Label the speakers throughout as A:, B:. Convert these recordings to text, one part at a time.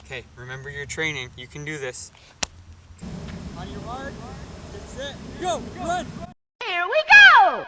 A: Okay, remember your training. You can do this. On your mark, get set, go, run!
B: Here we go!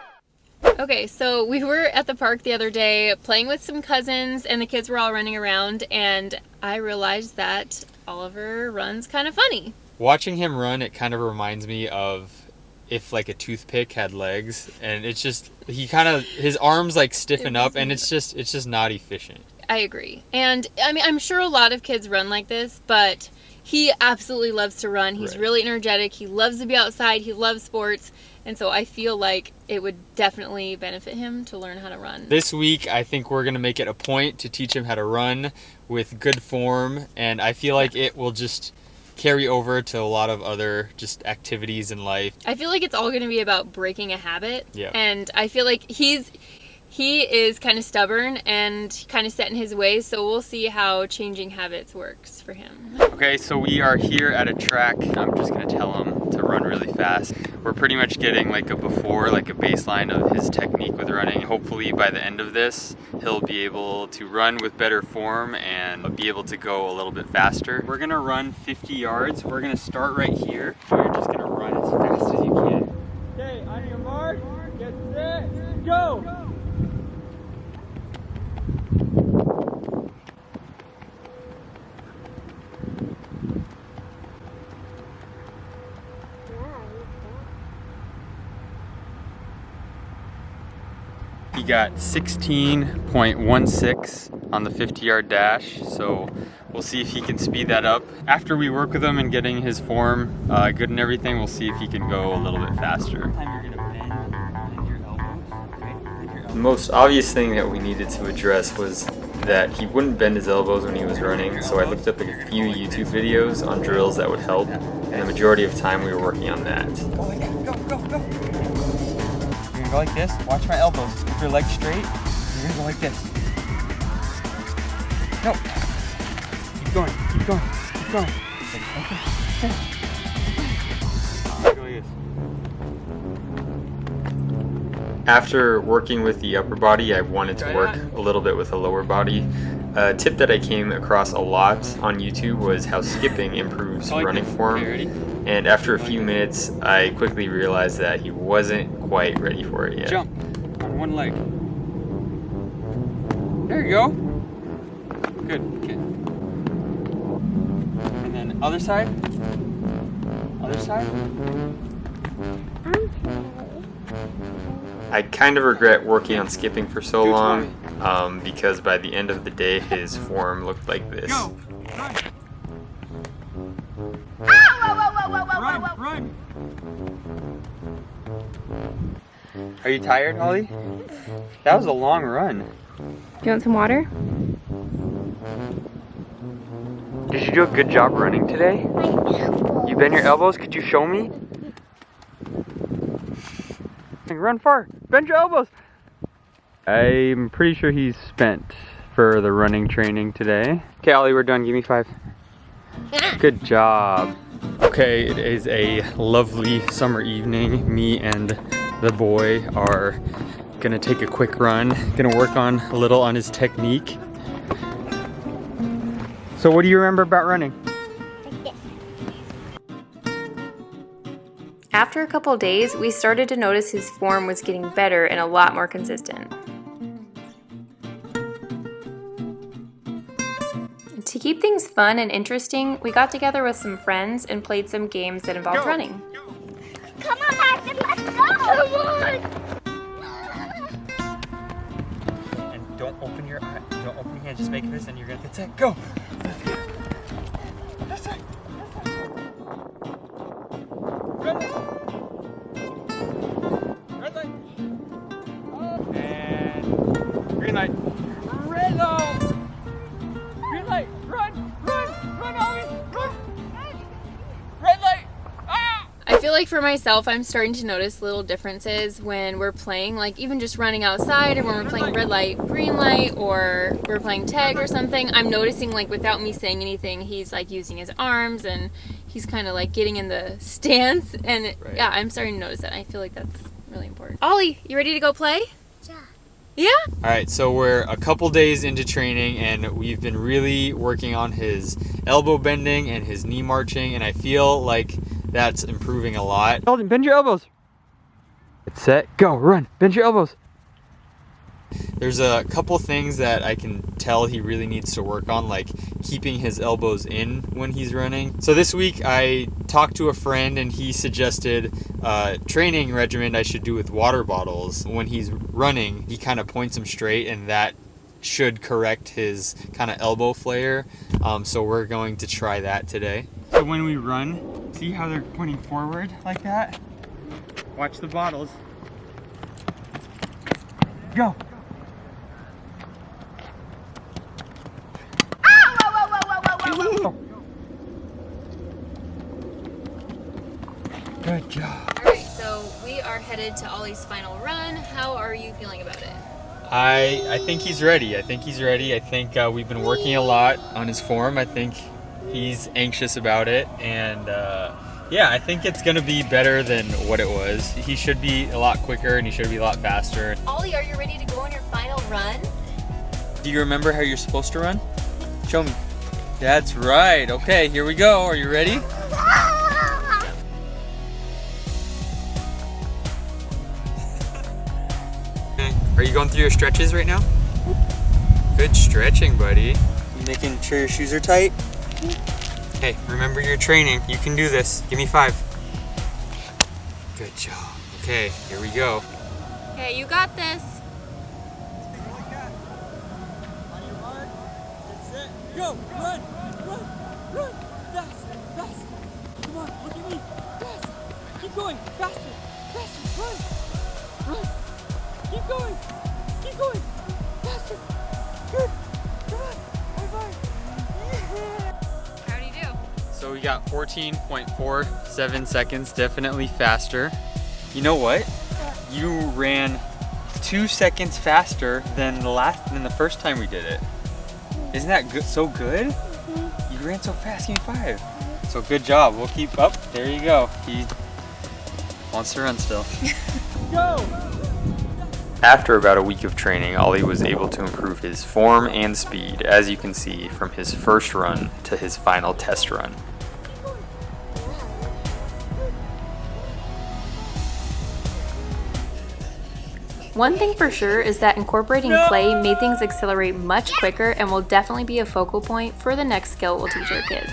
C: Okay, so we were at the park the other day playing with some cousins and the kids were all running around and I realized that Oliver runs kind of funny.
A: Watching him run, it kind of reminds me of if like a toothpick had legs, and it's just, his arms like stiffen up and it's just not efficient.
C: I agree. And I mean, I'm sure a lot of kids run like this, but he absolutely loves to run. He's really energetic. He loves to be outside. He loves sports. And so I feel like it would definitely benefit him to learn how to run.
A: This week, I think we're going to make it a point to teach him how to run with good form. And I feel like it will just carry over to a lot of other just activities in life.
C: I feel like it's all going to be about breaking a habit.
A: Yeah.
C: And I feel like he is kind of stubborn and kind of set in his ways, so we'll see how changing habits works for him.
A: Okay, so we are here at a track. I'm just gonna tell him to run really fast. We're pretty much getting like a baseline of his technique with running. Hopefully by the end of this, he'll be able to run with better form and be able to go a little bit faster. We're gonna run 50 yards. We're gonna start right here. We're just gonna run as fast as you can. Okay, on your mark, get set, go! He got 16.16 on the 50-yard dash, so we'll see if he can speed that up. After we work with him and getting his form good and everything, we'll see if he can go a little bit faster. The most obvious thing that we needed to address was that he wouldn't bend his elbows when he was running, so I looked up a few YouTube videos on drills that would help, and the majority of time we were working on that. Go, go, go, go. You're gonna go like this, watch my elbows. Keep your legs straight, you're gonna go like this. No. Keep going, keep going, keep going. Okay. Go like this. After working with the upper body, I wanted to work a little bit with the lower body. A tip that I came across a lot on YouTube was how skipping improves running form. And after a few minutes, I quickly realized that he wasn't quite ready for it yet. Jump on one leg. There you go. Good. Okay. And then other side. Other side. I kind of regret working on skipping for so long because by the end of the day his form looked like this. Go! Run! Run! Are you tired, Holly? That was a long run.
C: Do you want some water?
A: Did you do a good job running today? You bend your elbows? Could you show me? Run far. Bend your elbows. I'm pretty sure he's spent for the running training today. Okay, Ollie, we're done. Give me 5. Good job. Okay, it is a lovely summer evening. Me and the boy are gonna take a quick run. Gonna work on a little on his technique. So what do you remember about running?
C: After a couple days, we started to notice his form was getting better and a lot more consistent. To keep things fun and interesting, we got together with some friends and played some games that involved running.
B: Come on, Ashton, let's go! Come on!
A: And don't open your eye, don't open your hand, just make this and you're gonna get set. Go! This way. Red light. Red light. And green light. Red light. Green light. Run, run, run, Ollie, run. Red light. Ah!
C: I feel like for myself, I'm starting to notice little differences when we're playing, like even just running outside or when we're playing red light, green light, or we're playing tag or something. I'm noticing, like, without me saying anything, he's like using his arms and he's kind of like getting in the stance, and yeah, I'm starting to notice that. I feel like that's really important. Ollie, you ready to go play?
B: Yeah.
C: Yeah.
A: All right, so we're a couple days into training and we've been really working on his elbow bending and his knee marching, and I feel like that's improving a lot. Alden, bend your elbows. Get set, go, run, bend your elbows. There's a couple things that I can tell he really needs to work on, like keeping his elbows in when he's running. So this week I talked to a friend and he suggested a training regimen I should do with water bottles. When he's running, he kind of points them straight, and that should correct his kind of elbow flare. So we're going to try that today. So when we run, see how they're pointing forward like that? Watch the bottles. Go. Good job.
C: All right, so we are headed to Ollie's final run. How are you feeling about it?
A: I think he's ready. I think we've been working a lot on his form. I think he's anxious about it, and yeah, I think it's gonna be better than what it was. He should be a lot quicker and he should be a lot faster.
C: Ollie, are you ready to go on your final run?
A: Do you remember how you're supposed to run? Show me. That's right. Okay, here we go. Are you ready? Are you going through your stretches right now? Good stretching, buddy. You making sure your shoes are tight? Hey, remember your training. You can do this. Give me 5. Good job. Okay, here we go.
C: Okay, you got this.
A: On your mark, get set, go! Run! Run! Run! Fast! Fast! Come on, look at me! Fast! Keep going! Faster! Faster! Run! Run! Keep going! Keep going! Faster! Good! Come on! High five! Yeah!
C: How'd you do?
A: So we got 14.47 seconds, definitely faster. You know what? You ran 2 seconds faster than the first time we did it. Isn't that good? So good? You ran so fast. Give me 5. So good job. We'll keep up. There you go. He wants to run still. Go! After about a week of training, Ollie was able to improve his form and speed, as you can see from his first run to his final test run.
C: One thing for sure is that incorporating play made things accelerate much quicker and will definitely be a focal point for the next skill we'll teach our kids.